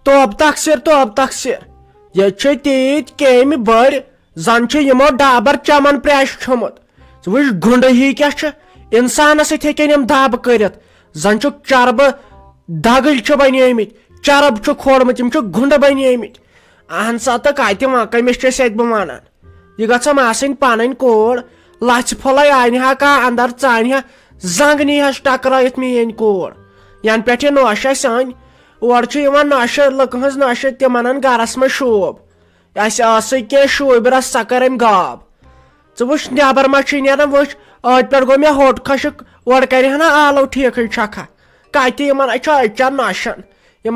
توب تقصیر یہ تیت کیمہ بڑ زن یمو ڈابر چمن پریش کھومت وچ گنڈ ہی کیا انسانس یم دب کرت زن چرب دگل بنیمت چرب کھولمت گنڈ بنیمت اہن سا تو کت کمس بہ ونان یہ گھم آسن پن کور لچھ پھول انہ کا اندر ژانہ زنگ نیہس ٹکرائت مین کور ین پہ نوش سن اور نوش لکن ہز نوش تم انان گرس من شوب کی شوب رس سا کر ام غاب وچ نبر ما نیران وچ ات پہ گو مے ہوٹ خشک اور کرہنا آلو ٹھیک چھکا کت اچن نوشن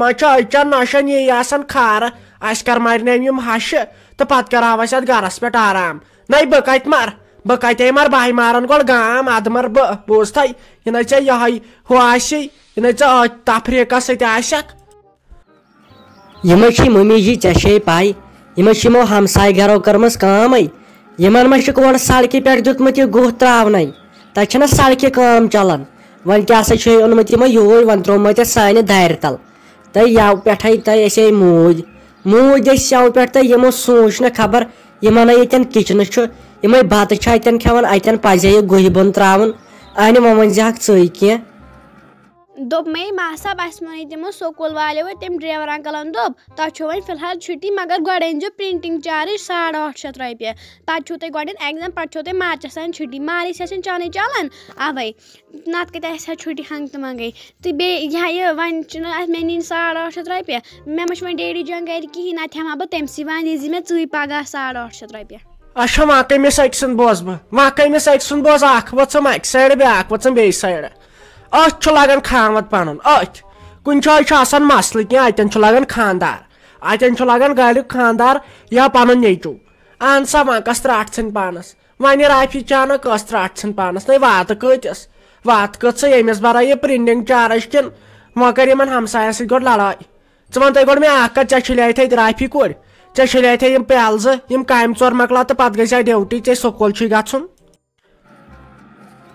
اچن نوشن یہ آسان کھار اس کر مرن ہش تو پتہ کرو ات گرس پہ آرام نئی بہ کت مر بہ مارن گوڑ گام اد مر بوزت یہ نا یہ ہوسی یہ نا تفریقہ ستک ممی جی ے پائی یمو ہمسائے گھرو کرمس کام یمن ما اور سڑکہ پہ دیتمت یہ گوہ تراؤن تتہ سڑکہ کام چلان ون کیا سا اونمت یور ون ترومت سانہ دارِ تل تو یو پہ تو موج یو پہ تو یمو سوچ نا خبر یمن یتن کچن یمے بتہ اتن کھان اتن پزے یہ گوہ بن تراؤن انہ ون زہک ژے کی دوپ مے ماسب اس ون تمو سکول والو تم ڈرائیور انکلن دوپ تہ وی فی الحال چھٹی مگر گۄڈٕ أنزیو پرنٹنگ چارج 850 رۄپیہِ پتہٕ چھو تۄہہِ گۄڈٕ ایگزام پتہٕ چھو تۄہہِ مارچس تام چھٹی مارچ سیشن چانے چلان اوے نتہٕ کتہِ آسہِ ہا چھٹی ہنگ تہٕ منگے تہٕ بیٚیہِ یہ وۄنۍ چھُنہٕ مےٚ نِنۍ 850 رۄپیہِ مےٚ ما چھُ وۄنۍ ڈیڈی جان گرِ کِہیٖنۍ نتہٕ ہٮ۪مہٕ ہا بہٕ تٔمسٕے وۄنۍ دِزِ مےٚ ژٕے پگاہ 850 رۄپیہِ اچھا وہاں کمس اک سن بوز وہاں کمس اک سن بوز اخ وژم اک سائڈ بیاکھ وژم بیٚیہِ سائڈ ات لگان خامت پنن ات کن جائیں مسلہ کی اتن لگان خاندار اتن لگان گھر خاندار یا پن نیچو اہن سا ون کس ترٹ ژھن پانس ون رافی چانہ کس ترٹ ژھن پانس نئی وات کتس وات کت ژٕ ییٚمِس برا یہ پرنٹنگ چارج کن وہ کر ہمساین ست گۄڈٕ لڑاے ژٕ ون تُہۍ گۄڈٕ مےٚ اکھ کتھ ژےٚ چھُلیتھ اتہِ رافی کورِ ژےٚ چھُلیتھ یم پیالہٕ زٕ یم کامہِ ژور مکلا تہٕ پتہٕ گژھِ ڈیوٹی ژےٚ سکوٗل چھُے گژھُن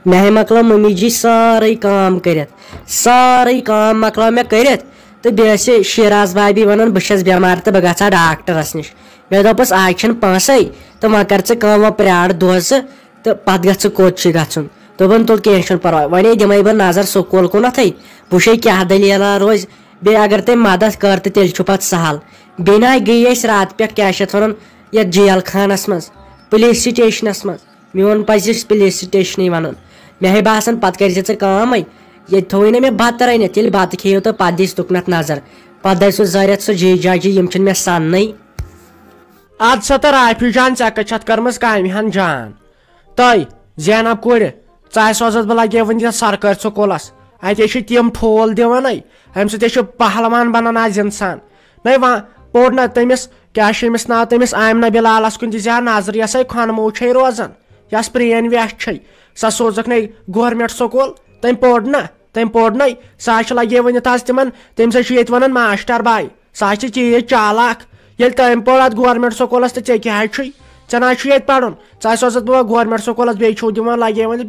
مے مکلو ممی جی سارے کام کرت سارے کام مکلو مے کرت تو بیٚیہِ شیراز بھابی ونان بہٕ بیمار تو بہٕ گژھٕ ہا ڈاکٹرس نش مے دوٚپُس آز چھنہٕ پونسے تو وۄنۍ کر ژٕ کٲم وۄنۍ پرٛار دۄہ زٕ تہٕ پتہٕ گژھ ژٕ کوٚت چھُے گژھُن دوٚپُن تُل کینٛہہ چھُنہٕ پرواے وۄنۍ دِمے بہٕ نظر سکوٗل کُنتھے وٕچھے کیٛاہ دٔلیٖلا روزِ بیٚیہِ اگر تٔمۍ مدد کٔر تہٕ تیٚلہِ چھُ پتہٕ سہل بیٚیہِ نا گٔیے أسۍ راتہٕ پٮ۪ٹھ کیٛاہ چھِ اتھ ونان یتھ جیل خانس منٛز پُلیٖس سٹیشنس منٛز میون پزِ پُلیٖس سٹیشنٕے ونُن مے باسان پتہٕ کٔرۍ زِ ژٕ کٲم ییٚتہِ تھوٚوُے نہٕ مےٚ بتہٕ رٔنِتھ ییٚلہِ بتہٕ کھیٚیِو تہٕ پتہٕ دِس تُکنتھ نظر پتہٕ دِ سُہ زٲرِتھ سُہ جی جاجی یم چھِنہٕ مےٚ سننٕے اد سا تو رافی جان ژےٚ کتھ چھتھ کٔرمٕژ کامہِ ہن جان تۄہہِ زینب کورِ ژٕ سوزت بہٕ لگے وٕنۍ یتھ سرکٲرۍ سکوٗلس اتے چھِ تِم ٹھوٗل دِوان امہِ سۭتۍ چھُ پہلوان بنان آز انسان نئی وۄنۍ پوٚر نہ تٔمِس کیٛاہ چھُ أمِس ناو تٔمِس آمنہ بلالس کُن دِزِ ہا نظر یۄس کھۄنہٕ موٗچھے روزان یۄس پرٛٲنۍ ویٚس چھے سۄ سوزکھ نئی گورمنٹ سکوٗل تٔمۍ پوٚر نئی سۄ چھِ لگے ؤنِتھ آز تِمن تٔمِس چھِ ییٚتہِ ونان ماشٹر باے سۄ چھِ چیٖز چالاک ییٚلہِ تٔمۍ پوٚر اتھ گورمنٹ سکوٗلس تہٕ ژےٚ کیٛاہ چھُے ژےٚ نہ چھُ ییٚتہِ پرُن ژٕ سوزتھ بہٕ گورمنٹ سکوٗلس بیٚیہِ چھُو دِوان لگے وۄنۍ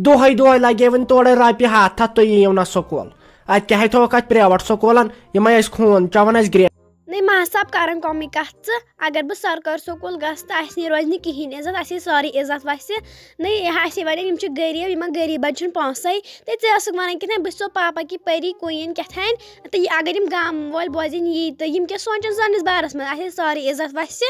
دۄہے لگے وۄنۍ تورے رۄپیہِ ہتھ تُہۍ یِیِو نہ سکوٗل اتہِ کیٛاہ تھوٚوُکھ اتھ پریویٹ سکوٗلن یِمے ٲسۍ خوٗن چٮ۪وان ٲسۍ گرٛیکھ نہیں ماسب کرن کمی کت اگر بہ سرکٲرۍ سکوٗل گژھٕ تہٕ اسہِ روزِ نہٕ کِہیٖنۍ عزت اسہِ سٲرٕے عزت وسہِ نہیں اسے ونان یم چھِ غریٖب یِمن غریٖبن چھُنہٕ پونسے تہٕ ژےٚ ٲسٕکھ ونان کِتھ بہٕ چھُسو پاپا کی پری کویٖن کیٛاتھانۍ تہٕ اگر یم گام وٲلۍ بوزن یی تہٕ یم کیٛاہ سونٛچن سٲنِس بارس منٛز اسے سٲرٕے عزت وسہِ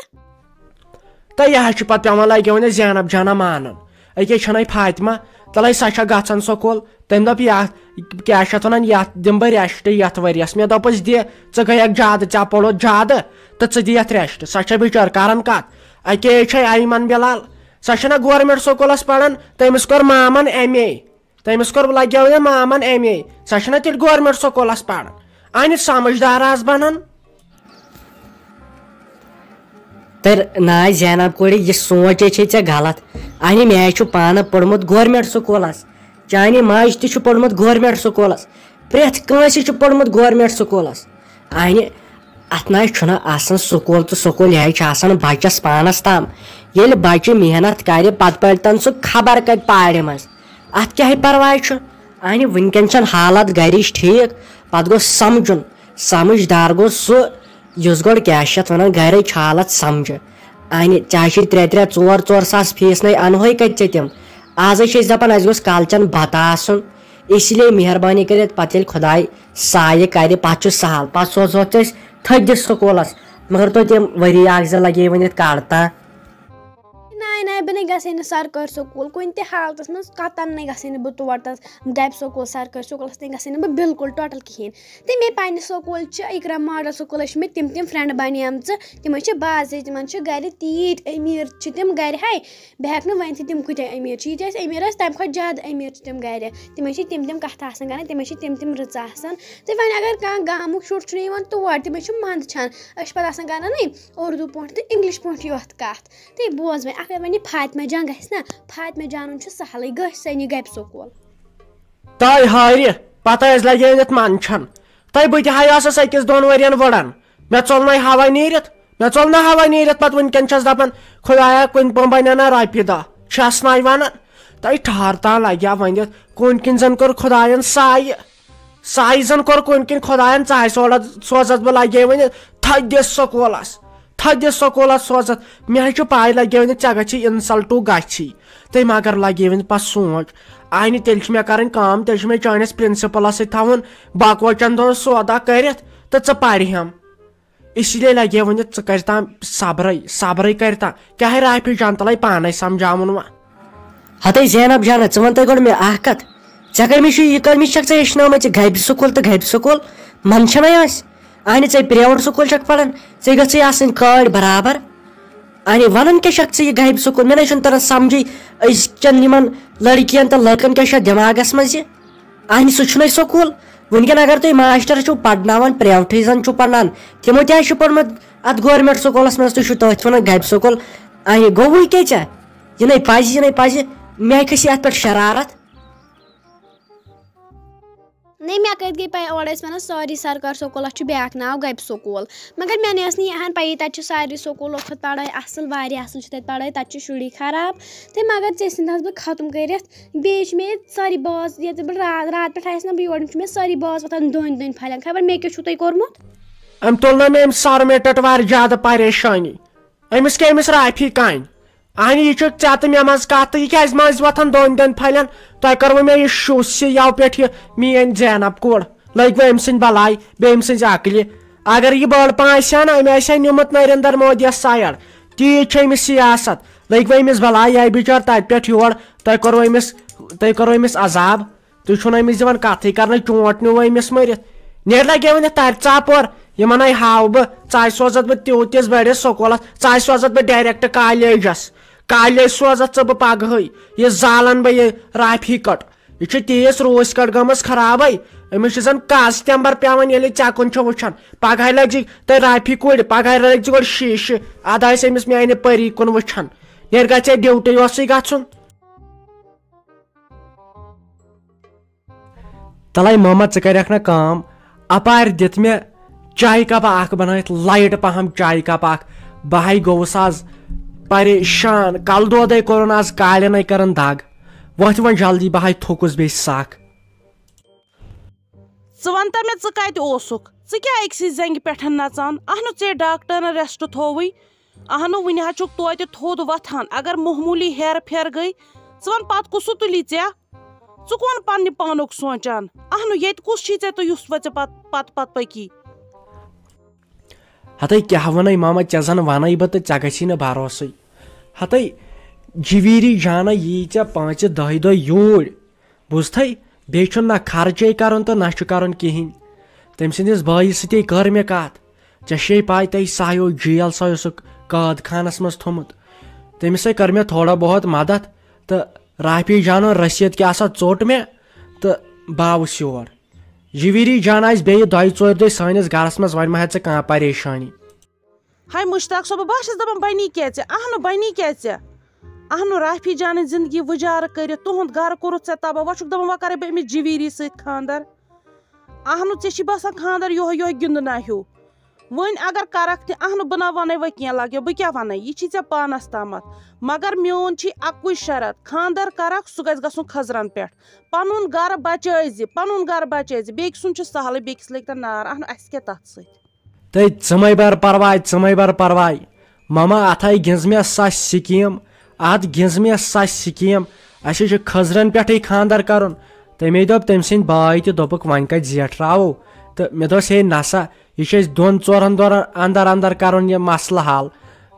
تہٕ یہِ حظ چھُ پتہٕ پیٚوان لگے وۄنۍ زینب جانا مانُن أکیاہ چھنے فاطمہ تلے سۄ چھےٚ گژھان سکوٗل تٔمۍ دوٚپ یتھ کیٛاہ چھِ اتھ ونان یتھ دِمہٕ بہٕ ریسٹ یتھ ؤرۍیس مےٚ دوٚپُس دِ ژٕ گٔیکھ زیادٕ ژےٚ پوٚرُتھ زیادٕ تہٕ ژٕ دِ یتھ ریسٹ سۄ چھےٚ بِچٲر کران کتھ اکے چھے ایمن بلال سۄ چھےٚ نہ گورمنٹ سکوٗلس پران تٔمِس کوٚر مامن MA تٔمِس کوٚر لگیو وۄنۍ مامن MA سۄ چھےٚ نہ تیٚلہِ گورمنٹ سکوٗلس پران انہِ سمجھدار آز بنان تر نا زینب کورِ یہِ سونچے چھے ژےٚ غلط انہِ مے چھُ پانہٕ پوٚرمُت گورمنٹ سکوٗلس چانہِ ماجہِ تہِ چھُ پوٚرمُت گورمنٹ سکوٗلس پرٛٮ۪تھ کٲنٛسہِ چھُ پوٚرمُت گورمنٹ سکوٗلس انہِ اتھ نہ چھُنہٕ آسان سکوٗل تہٕ سکوٗل یہِ چھُ آسان بچس پانس تام ییٚلہِ بچہِ محنت کرِ پتہٕ پرتن سُہ خبر کتہِ پارِ منٛز اتھ کیٛاہ پرواے چھُ انہِ وٕنکیٚن چھنہٕ حالت گرِچ ٹھیٖک پتہٕ گوٚژھ سمجُن سمجھدار گو سہ یس گۄڈٕ کیٛاہ چھِ یتھ وَنان گرِچ حالت سمجھِ انہِ چاہے 3-4 ساس فیٖس نَے انہوے کتہِ ژےٚ تِم آزے چھِ أسۍ دپان اَسہِ گوٚژھ کالچن بتہٕ آسُن اسی لیے مہربٲنی کٔرِتھ پتہٕ ییٚلہِ خۄداے سایہِ کرِ پتہٕ چھُ سہل پتہٕ سوزہوکھ ژےٚ أسۍ تھٔدِس سکوٗلس مگر توتہِ تِم ؤری اکھ زٕ لگے ؤنِتھ کڑتا ناے بہٕ نَے گژھے نہٕ سرکٲرۍ سکوٗل کُنہِ تہِ حالتس منٛز قطن نَے گژھے نہٕ بہٕ تور تتھ گَبہِ سکوٗل سرکٲرۍ سکوٗلس نَے گژھے نہٕ بہٕ بالکُل ٹوٹل کِہینۍ تہٕ مےٚ پننہِ سکوٗل چھِ اِقرا ماڈل سکوٗلس چھِ مےٚ تِم فرینڈ بنیمژٕ تِمے چھِ بازے تِمن چھِ گرِ تیٖتۍ أمیٖر چھِ تِم گرِ ہاے بہٕ ہٮ۪کہٕ نہٕ ؤنتھٕے تِم کۭتیاہ أمیٖر چھِ ییٖتیاہ أسۍ أمیٖر ٲسۍ تمہِ کھۄتہٕ زیادٕ أمیٖر چھِ تِم گرِ تِمے چھِ تِم کتھٕ آسان کران تِمے چھِ تِم رٕژ آسان تہٕ وۄنۍ اگر کانٛہہ گامُک شُر چھُنہٕ یِوان تور تِمے چھِ منٛدچھان أسۍ چھِ پتہٕ آسان کران نا اردوٗ پٲٹھۍ تہٕ اِنگلِش پٲٹھۍ یوت کتھ تہٕ بوز وۄنۍ اگر وۄنۍ یہِ فاطمہ جان گژھِ نا فاطمہ جانُن چھُ سہلٕے گٔژھ سٲنۍ یہِ گَبہِ سکوٗل تۄہہِ ہارِ پتہٕ ٲسۍ لگٲوِتھ منٛدچھان تۄہہِ بہٕ تہِ ہاے ٲسٕس أکِس 2 ؤرین وٕڑان مےٚ ژوٚل ہوا نیٖرِتھ پتہٕ وٕنکیٚن چھس دپان خۄدایا کُنہِ پٲٹھۍ بنن نا رۄپیہِ دہ چھس ناے ونان تۄہہِ ٹھار تان لگیا ؤنِتھ کُنہِ کِنۍ زن کوٚر خۄداین سایہِ زن کوٚر کُنہِ کِنۍ خۄداین ژاے سوزتھ بہٕ لگے ؤنِتھ تھٔدِس سکوٗلس سوزتھ مےٚ حظ چھُ پاے لگے ؤنِتھ ژےٚ گژھی اِنسلٹو گژھی تہٕ مگر لگے ؤنِتھ پتہٕ سونٛچ آے تیٚلہِ چھِ مےٚ کرٕنۍ کٲم تیٚلہِ چھُ مےٚ چٲنِس پرنسپلس سۭتۍ تھاوُن بکوچن دۄہن سودا کٔرِتھ تہٕ ژٕ پرِہم اسی لیے لگے ؤنِتھ ژٕ کٔرتام صبرٕے کٔرتام کیٛاہ رافی جان تلے پانے سمجھاوُن وۄنۍ ہتے زینب جانا ژٕ وَن تہٕ گۄڈٕ مےٚ اکھ کتھ ژےٚ کٔمِس چھُ یہِ کٔمِس چھکھ ژےٚ ہیٚچھنٲومٕژ یہِ گَبہِ سکوٗل تہٕ گَبہِ سکوٗل منٛدچھنٕے ٲسۍ اَنہِ ژےٚ پرٛیویٹ سکوٗل چھکھ پران ژےٚ گژھٕے آسٕنۍ کٲڑۍ برابر اَنہِ وَنان کیٛاہ چھکھ ژٕ یہِ گَبہِ سکوٗل مےٚ نَے چھُنہٕ تران سمجھٕے أزکٮ۪ن یِمن لڑکِین تہٕ لڑکن کیٛاہ چھُ دٮ۪ماغس منٛز یہِ اَنہِ سُہ چھُنَے سکوٗل وٕنکیٚن اگر تُہۍ ماشٹر چھِو پرناوان پرٛیوٹھٕے زن چھُو پرناوان تِمو تہِ حظ چھُ پوٚرمُت اتھ گورمینٹ سکوٗلس منٛز تُہۍ چھِو تٔتھۍ ونان گَبہِ سکوٗل اَنہِ گوٚوُے کیٛاہ ژےٚ یہِ نَے پزِ مےٚ کھسہِ اتھ پٮ۪ٹھ شرارت نہیں مےٚ کَتہِ گٔے پاے اورٕ ٲسۍ وَنان سٲری سرکٲرۍ سکوٗلس چھُ بیٛاکھ ناو گَبہِ سکوٗل مگر مےٚ نہٕ ٲس نہٕ یِہان پَیی تَتہِ چھِ ساروی سکوٗلو کھۄتہٕ پڑٲے اَصٕل واریاہ اَصٕل چھِ تَتہِ پڑٲے تَتہِ چھِ شُری خراب تہٕ مگر ژےٚ سۭتۍ بہٕ ختم کٔرِتھ بیٚیہِ چھِ مےٚ ییٚتہِ سٲری باز ییٚتہِ بہٕ رات پٮ۪ٹھ آیَس نا بہٕ یور چھِ مےٚ سٲری باز وۄتھان دٔنۍ پھَلٮ۪ن خبر مےٚ کیٛاہ چھُو تۄہہِ کوٚرمُت أمۍ تُل نہٕ مےٚ أمۍ سر مےٚ پٮ۪ٹھ واریاہ زیادٕ پریشٲنی أمِس کیٛاہ أمِس رافی کانہِ اَنہِ یہِ چھُ ژےٚ تہٕ مےٚ منٛز کتھ تہٕ یہِ کیٛازِ منٛزۍ وۄتھان دٔنۍ پھَلٮ۪ن تۄہہِ کٔروٕ مےٚ یہِ شُس یَوٕ پٮ۪ٹھ یہِ میٲنۍ زینب کوٗر لٔگۍ وۄنۍ أمۍ سٕنٛدۍ بلاے بیٚیہِ أمۍ سٕنٛزِ عقلہِ اگر یہِ بٔڑ پہم آسہِ ہا نا أمۍ آسہِ ہا نیوٗمُت نریندر مودیَس سایڈ تیٖژ چھِ أمِس سیاست لٔگۍ وۄنۍ أمِس بلاے یہِ آیہِ بِچار تتہِ پٮ۪ٹھ یور تۄہہِ کوٚروٕ أمِس عذاب تُہۍ چھُو نہٕ أمِس دِوان کتھٕے کرنہٕ چونٛٹھ نیوٗ أمِس مٔرِتھ نیرِ لگے ؤنِتھ ترِ ژاپور یِمن ہاے ہاو بہٕ ژاے سوزتھ بہٕ تیوٗتِس بٔڑِس سکوٗلس ژاے سوزتھ بہٕ ڈایریکٹ کالیج سوزتھ ژٕ بہٕ پگہٕے یہِ زالن بہٕ یہِ رافی کٹ یہِ چھِ تیٖژ روٗس کٹ گٔمٕژ خرابے أمِس چھِ زن کاز تمبر پیوان ییٚلہِ ژےٚ کُن چھُ وٕچھان پگہٕے لٔگۍ تۄہہِ رافی کُرِ پگہٕے لٔگۍ گۄڈٕ شیٖشہٕ ادٕ آسہِ أمِس میانہِ پٔری کُن وٕچھان نیرِ گژھِ ژےٚ ڈیوٹی اوسُے گژھُن تلے محمد ژٕ کریکھ نا کٲم اپارِ دِتھ مےٚ چایہِ کپ اکھ بنٲیِتھ لایٹ پہم چایہِ کپ اکھ بہٕ ہاے گوٚوُس آز پریشان کل دودے کوٚرُن آز کالٮ۪نٕے کران دگ وۄتھ وۄنۍ جلدی بہٕ ہاے تھوٚکُس بیٚیہِ سکھ ژٕ وَن تا مےٚ ژٕ کتہِ اوسُکھ ژٕ کیٛاہ أکسٕے زنٛگہِ پٮ۪ٹھ نژان اہنُو ژےٚ ڈاکٹرن ریسٹ تھووٕے اہنُو وُنہِ حظ چھُکھ توتہِ تھوٚد وۄتھان اگر معموٗلی ہیرٕ پھیرٕ گٔے ژٕ وَن پتہٕ کُسُہ تُلی ژےٚ ژٕ کون پننہِ پانُک سونٛچان اہنُو ییٚتہِ کُس چھی ژےٚ تہٕ یُس وۄنۍ ژےٚ پتہٕ پٔکی ہتے کیٛاہ ونے ماما ژےٚ زن ونے بہٕ تہٕ ژےٚ گژھی نہٕ بھروسے ہتے جویٖری جانا یی ژےٚ 5-10 دۄہ یوٗرۍ بوٗزتھے بیٚیہِ چھُنہٕ نہ خرچے کرُن تہٕ نہ چھُ کرُن کہیٖنۍ تٔمۍ سٕنٛدِس بٲیِس سۭتی کٔر مےٚ کتھ ژےٚ چھے پاے تۄہہِ سُہ آیو جیل سُہ اوسُکھ قٲد خانس منٛز تھوٚمُت تٔمِس سۭتۍ کٔر مےٚ تھوڑا بہت مدد تہٕ رافی جانن رٔسیٖد کیٛاہ سا ژوٚٹ مےٚ تہٕ بہٕ آوُس یور جویٖری جان آسہِ بیٚیہِ 2-4 دۄہ سٲنِس گرس منٛز وۄنۍ ما ہٮ۪ژٕ کانٛہہ پریشٲنی ہاے مشتاق صٲبہ بہٕ چھس دپان بنی کیٛاہ ژےٚ اہنُو بنی کیٛاہ ژےٚ اہنُو رافی جانٕنۍ زندگی وُجارٕ کٔرِتھ تُہُنٛد گرٕ کوٚرُتھ ژےٚ تباہ وۄنۍ چھُکھ دپان وۄنۍ کرے بہٕ أمِس جویٖری سۭتۍ خانٛدر اہنُو ژےٚ چھی باسان خانٛدر یِہوے گِنٛدنا ہیوٗ ون اگر کرکھ تہ اہن بہ نا ونے و کینٛہہ لگیو بہ کیاہ ونے یہ چھی ژےٚ پانس تامتھ مگر میون چھی اکوے شرط خاندر کرکھ سُہ گژھِ گژھُن خزرن پٮ۪ٹھ پنُن گرٕ بچٲیزِ بیٚکہِ سُنٛد چھُ سہلٕے بیٚکِس لٔگۍ تن نار اہن اسہِ کیاہ تتھ سۭتۍ تہٕ ژٕمے بر پرواے ماما اتھ آیہِ گِنٛز مےٚ سَچ سکیٖم اَسہِ چھُ خزرن پٮ۪ٹھٕے خاندر کرُن تٔمے دوٚپ تٔمۍ سٕنٛدۍ باے تہِ دوٚپُکھ وۄنۍ کتہِ زیٹھراوو تہٕ مےٚ دوٚپُس ہے نسا یہ چھُ اَسہِ 2-4 دۄہن اندر کرُن یہِ مسلہٕ حل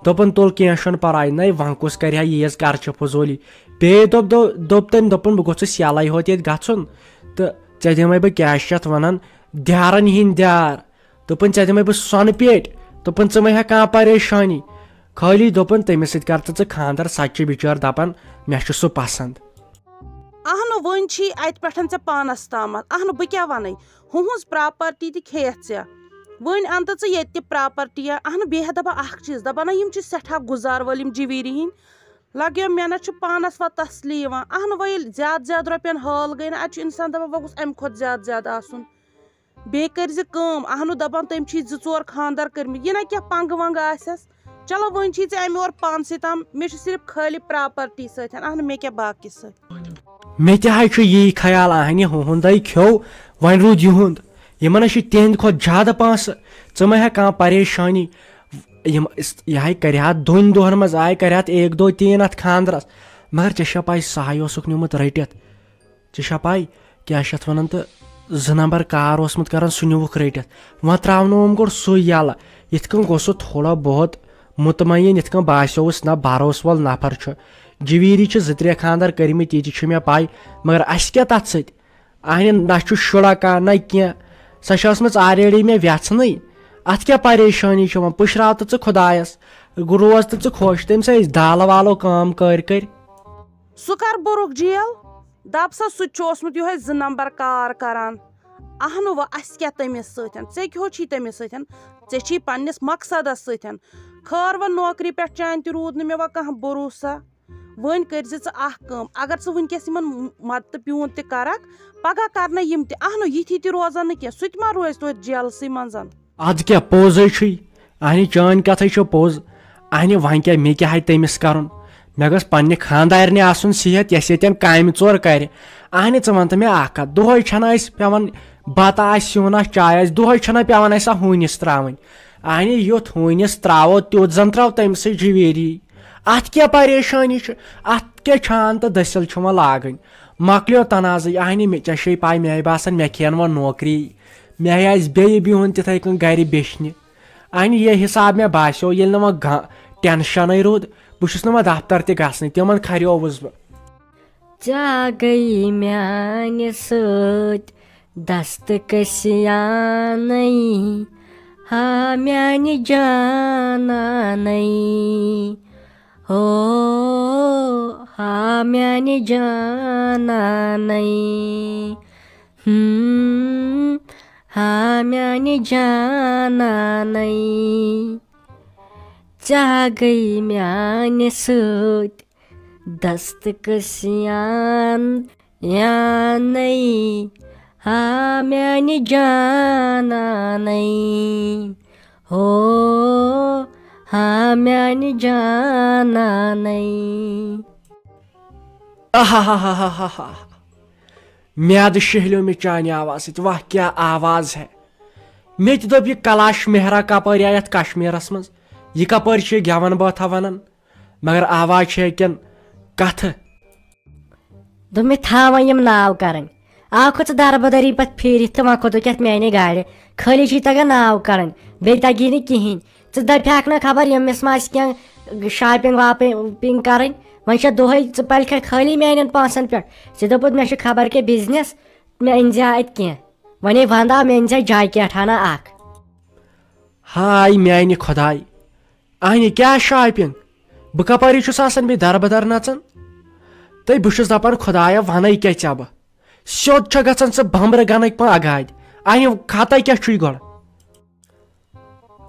دوٚپُن تُل کینٛہہ چھُنہٕ پرواے نَے وۄنۍ کُس کرِ ہا ییٖژ خرچہٕ فضوٗلی بیٚیہِ دوٚپ تٔمۍ دوٚپُن بہٕ گوٚژھُس یَلے ہوت ییٚتہِ گژھُن تہٕ ژےٚ دِمے بہٕ کیٛاہ چھِ یتھ ونان دیارن ہِنٛدۍ دیار دوٚپُن ژےٚ دِمے بہٕ سۄنہٕ پیٹہِ دوٚپُن ژٕ مہ ہےٚ کانٛہہ پریشٲنی خٲلی دوٚپُن تٔمِس سۭتۍ کر ژٕ خاندر سۄ چھِ بِچٲر دپان مےٚ چھُ سُہ پسنٛد اہن وۄنۍ چھی اتہِ پٮ۪ٹھ ژےٚ پانس تامتھ اہن بہٕ کیاہ ونے ہُہٕنٛز پراپرٹی تہِ کھیٚیَتھ ژےٚ وۄنۍ انتہٕ ژٕ ییٚتہِ تہِ پراپرٹی اہن بیٚیہِ ہا دپان اکھ چیٖز دپان یِم چھِ سٮ۪ٹھاہ گُزار وٲلۍ یِم جِویٖری ہِنٛدۍ لگیو مےٚ نہ چھُ پانس وۄنۍ تسلی یِوان اہن وۄنۍ ییٚلہِ زیادٕ رۄپین حال گٔے نہ اتہِ چھُ انسان دپان وۄنۍ گوٚژھ امہِ کھۄتہٕ زیادٕ آسُن بیٚیہِ کٔرزِ کٲم اہنو دپان تٔمۍ چھی 2-4 خاندر کٔرمٕتۍ یہِ نہ کینٛہہ پنگہٕ ونگہٕ آسٮ۪س چلو وۄنۍ چھی ژےٚ امہِ اورٕ پانسٕے تام مےٚ چھُ صرف خٲلی پراپرٹی سۭتۍ اہن مےٚ کیاہ باقٕے سۭتۍ مےٚ تہِ حظ چھُ یی خیال اہنہِ ہُہُنٛدے کھیوٚو وۄنۍ روٗد یِہُنٛد یِمن حظ چھِ تِہنٛدِ کھۄتہٕ زیادٕ پونٛسہٕ ژٕ مہ ہےٚ کانٛہہ پریشٲنی یہِ کرِ ہا 2 دۄہن منٛز کرِ ہا 1-2-3 اتھ خاندرس مگر ژےٚ چھےٚ پاے سہے اوسُکھ نیوٗمُت رٔٹِتھ ژےٚ چھےٚ پاے کیٛاہ چھِ اتھ ونان تہٕ 2 نمبر کار اوسمُت کران سُہ نیوٗوُکھ رٔٹِتھ وۄنۍ تراونووُم گۄڈٕ سُے یلہٕ یِتھ کٔنۍ گوٚو سُہ تھوڑا بہت مطمعین یِتھ کٔنۍ باسیووُس نہ بروسہٕ وول نفر چھُ جِویٖری چھِ 2-3 خاندر کٔرمٕتۍ یہِ تہِ چھُ مےٚ پاے مگر اسہِ کیاہ تتھ سۭتۍ اہنہِ نہ چھُ شُرا کانٛہہ نہ کینٛہہ سۄ چھِ ٲسمٕژ آلریڈی مےٚ ویژھنٕے اتھ کیاہ پریشٲنی چھِ وۄنۍ پٕشراو تہٕ ژٕ خۄدایس روز تہٕ ژٕ خۄش تٔمۍ سۭتۍ أسۍ دالہٕ والو کٲم کٔرۍ سُہ کر بوٚرُکھ جیل دپ سا سُہ تہِ چھُ اوسمُت یِہوے 2 نمبر کار کران اہنو وۄنۍ اسہِ کیاہ تٔمِس سۭتۍ ژےٚ کیٛاہ چھی تٔمِس سۭتۍ ژےٚ چھی پننِس مقصدس سۭتۍ خٲر وۄنۍ نوکری پٮ۪ٹھ چانہِ تہِ روٗد نہٕ مےٚ وۄنۍ کانٛہہ بروسا وۄنۍ کٔرزِ ژٕ اکھ کٲم اگر ژٕ وٕنکیٚس یِمن مدتہٕ پیوٗنت تہِ کرکھ پگاہ کرنَے یِم تہِ اہنو یِتھی تہِ روزن نہٕ کینٛہہ سُہ تہِ ما روزِ توتہِ جیلسٕے منٛز ادٕ کیاہ پوٚزے چھُے اہنہِ چٲنۍ کتھے چھِ پوٚز اہنہِ وۄنۍ کیاہ مےٚ کیاہ تٔمِس کرُن مےٚ گٔژھ پننہِ خاندارنہِ آسُن صحت یۄس ییٚتٮ۪ن کامہِ ژور کرِ اہنہِ ژٕ ون تہٕ مےٚ اکھ کتھ دۄہے چھنہٕ اسہِ پیٚوان بتہٕ آسہِ سیُن آسہِ چاے آسہِ دۄہے چھنہٕ پیٚوان اسہِ ہوٗنِس تراوٕنۍ اہنہِ یُتھ ہوٗنِس تراوو تیُتھ زن تراو تٔمسٕے جِویٖری اتھ کیاہ پریشٲنی چھِ اتھ کیاہ چھان تہٕ دٔسِل چھُ وۄنۍ لاگٕنۍ مۄکلیو تنازٕے اہنہِ ژےٚ چھے پاے مےٚ باسان مےٚ کھٮ۪ن وۄنۍ نوکری مےٚ آسہِ بیٚیہِ بِہُن تِتھٕے کٔنۍ گرِ بیچھنہِ اہنہِ یہِ حساب مےٚ باسیو ییٚلہِ نہٕ وۄنۍ ٹینشنٕے روٗد بہٕ چھُس نہٕ وۄنۍ دفتر تہِ گژھنٕے تِمن کھریووُس بہٕ ژےٚ گٔیی میانہِ سۭتۍ دستکشیانٕے ہا میانہِ جانانٕے ہو ہا میانہِ جانانٕے ہا میانہِ جانانٕے ژےٚ گٔیی میانہِ سۭتۍ دستکشیانٕے ہا میانہِ جانانٕے ہو ہا میانہِ جانانٕے آہا میادٕ شہلیو مےٚ چانہِ آواز سۭتۍ واہ کیٛاہ آواز ہے مےٚ تہِ دوٚپ یہِ کلاش مہرا کپٲرۍ آے یتھ کشمیٖرس منٛز یہِ کپٲرۍ چھِ گٮ۪ون بٲتھا ونان مگر آواز چھِ ہیٚکٮ۪ن کتھٕ دوٚپ مےٚ تھاو وۄنۍ یِم ناو کرٕنۍ آوکھٕ ژٕ دربدری پتہٕ پھیٖرِتھ تہٕ وۄنۍ کھوٚتُکھ یتھ میانہِ گاڑِ خٲلی چھی تگان ناو کرٕنۍ بیٚیہِ تگی نہٕ کِہینۍ ژٕ دپہکھ نہٕ خبر ییٚمِس ما آسہِ کینٛہہ شاپِنگ واپِنگ کرٕنۍ وۄنۍ چھےٚ دۄہے ژٕ پلکھے خٲلی میانٮ۪ن پونٛسن پٮ۪ٹھ ژےٚ دوٚپُتھ مےٚ چھُ خبر کیٛاہ بِزنس مےٚ أنزِ اتہِ کینٛہہ وۄنۍ ونٛدٕ آو مےٚ أنزِ جاکیٹ ہنا اکھ ہاے میانہِ خۄداے اہنہِ کیٛاہ شاپِنگ بہٕ کپٲری چھُس آسان بیٚیہِ دربدر نژان تہٕ بہٕ چھُس دپان خۄدایا ونے کیٛاہ ژےٚ بہٕ سیوٚد چھےٚ گژھان ژٕ بمبرٕ گنٕکۍ پٲٹھۍ اگادِ اہنہِ خطا کیٛاہ چھُے گۄڈٕ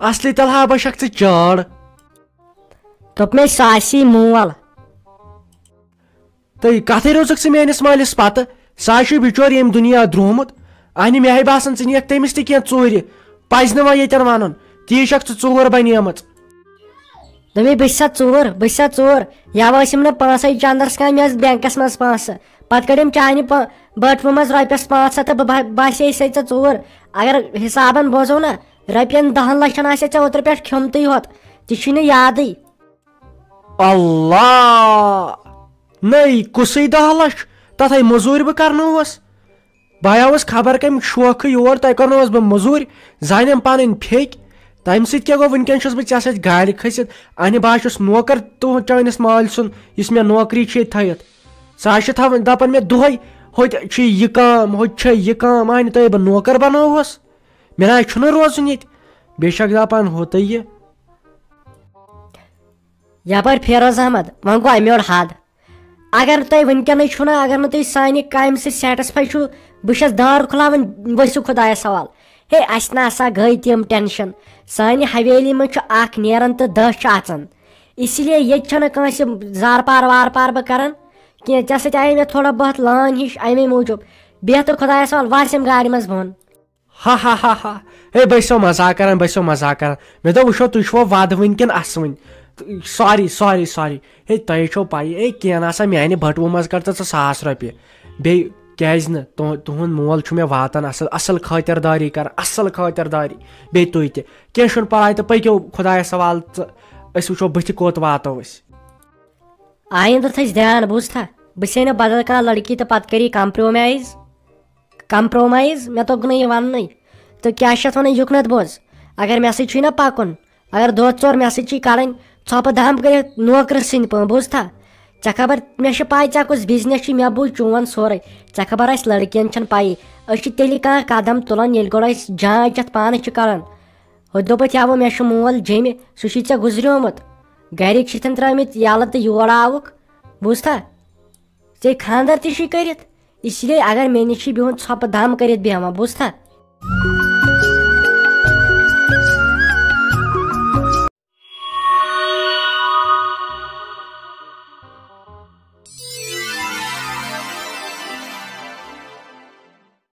اصلی تل ہا بہٕ چھکھ ژٕ چٲڑ دوٚپ مےٚ سُہ آسی مول تہٕ کتھٕے روزکھ ژٕ میٲنِس مٲلِس پتہٕ سُہ چھُ بِچور ییٚمہِ دُنیا درٛومُت اہنہِ مےٚ ہاے باسان ژٕ نِیکھ تٔمِس تہِ کینٛہہ ژوٗرِ پزِ نہٕ وۄنۍ ییٚتٮ۪ن ونُن تی چھکھ ژٕ ژوٗر بنیمٕژ. دوٚپمے بہٕ چھُسا ژوٗر یَوٕ ٲسِم نہٕ پونٛسَے چندس کانٛہہ مےٚ ٲس بیٚنٛکس منٛز پونٛسہٕ پتہٕ کٔڑِم چانہِ بٔٹوٕ منٛز رۄپیَس 500 تہٕ بہٕ باسے ژےٚ ژوٗر اگر حسابن بوزو نا رۄپین 10 لچھن آسہِ ژےٚ اوترٕ پٮ۪ٹھ کھیوٚمتٕے ہوت تہِ چھُے نہٕ یادٕے. اللہ نٔے کُسٕے 10 لچھ تتھے موٚزوٗرۍ بہٕ کرنووس. بہٕ آیاوُس خبر کمہِ شوقہٕ یور تۄہہِ کرنووس بہٕ موٚزوٗرۍ زانیم پنٕنۍ پھیٚکۍ. تمہِ سۭتۍ کیٛاہ گوٚو وٕنکیٚن چھُس بہٕ ژےٚ سۭتۍ گاڑِ کھٔسِتھ انہِ بہٕ چھُس نوکر چٲنِس مالۍ سُنٛد یُس مےٚ نوکری چھِ ییٚتہِ تھٲیِتھ. سُہ آسہِ تھاوان دپان مےٚ دۄہے ہوٚتہِ چھُ یہِ کٲم ہوٚتہِ چھے یہِ کٲم انہِ تۄہہِ بہٕ نوکر بنووُس مےٚ نہ چھُنہٕ روزُن ییٚتہِ. بیٚیہِ چھکھ دپان ہُہ تہٕ یہِ. یپٲرۍ فیروز احمد وۄنۍ گوٚو اَمہِ یورٕ حد. اگر تۄہہِ وٕنکیٚنٕے چھُو نہ اگر نہٕ تُہۍ سانہِ کامہِ سۭتۍ سیٹٕسفاے چھُو بہٕ چھس دار کھُلاوٕنۍ ؤسِو خۄدایس حوال. ہے اَسہِ نہ سا گٔے تِم ٹٮ۪نشن سانہِ حویلی منٛز چھُ اکھ نیران تہٕ 10 چھِ اژان اسی لیے ییٚتہِ چھنہٕ کٲنٛسہِ زار پار وار پار بہٕ کران کینٛہہ. ژےٚ سۭتۍ آیے مےٚ تھوڑا بہت لٲن ہِش اَمے موٗجوٗب بہتر خۄدایس حوال واسیم گاڑِ منٛز بۄن. ہا ہا ہا ہا ہے بہٕ ٲسو مزاق کران مےٚ دوٚپ وٕچھو تُہۍ چھُوا وعدٕ وٕنۍ کِنہٕ اسوٕنۍ. سوری ہے تۄہے چھو پایی ہے کینٛہہ نسا میانہِ بٔٹوٕ منٛز کر ژٕ 1,000 رۄپیہِ بیٚیہِ کیازِ نہٕ تُہُنٛد مول چھُ مےٚ واتان اصل خٲطرداری کران اصل خٲطرداری بیٚیہِ تُہۍ تہِ کینٛہہ چھُنہٕ پرواے تہٕ پٔکِو خۄدایس حوال تہٕ أسۍ وٕچھو بٕتھِ کوٚت واتو أسۍ. آیندٕ تھٲیزِ دھیان بوٗزتھا بہٕ چھسے نہٕ بدل کانٛہہ لڑکی تہٕ پتہٕ کری کمپرومایز مےٚ توٚگ نہٕ یہِ وننٕے. تہٕ کیٛاہ چھِ اتھ ونان یُکنت بوز اگر مےٚ سۭتۍ چھُے نہ پکُن اگر دۄد ژور مےٚ سۭتۍ چھُے کڑٕنۍ ژھۄپہٕ دام کٔرِتھ نوکرٕ سٕنٛدۍ پٲٹھۍ بوٗزتھا. ژےٚ خبر مےٚ چھِ پاے ژےٚ کُس بِزنس چھُے مےٚ بوٗز چون سورُے ژےٚ خبر آسہِ لڑکین چھنہٕ پایی أسۍ چھِ تیٚلہِ کانٛہہ قدم تُلان ییٚلہِ گۄڈٕ أسۍ جانٛچ یتھ پانس چھِ کران. ہُہ دوٚپُتھ یَوٕ مےٚ چھُ مول جیٚمہِ سُہ چھُے ژےٚ گُزریومُت گرِکۍ چھِتھن ترٲمٕتۍ یَلہٕ تہٕ یور آوُکھ بوٗزتھا ژےٚ خانٛدر تہِ چھُے کٔرِتھ اسی لیے اگر مےٚ نِش چھُے بِہُن ژھۄپہٕ دم کٔرِتھ بیٚہوان بوٗزتھا.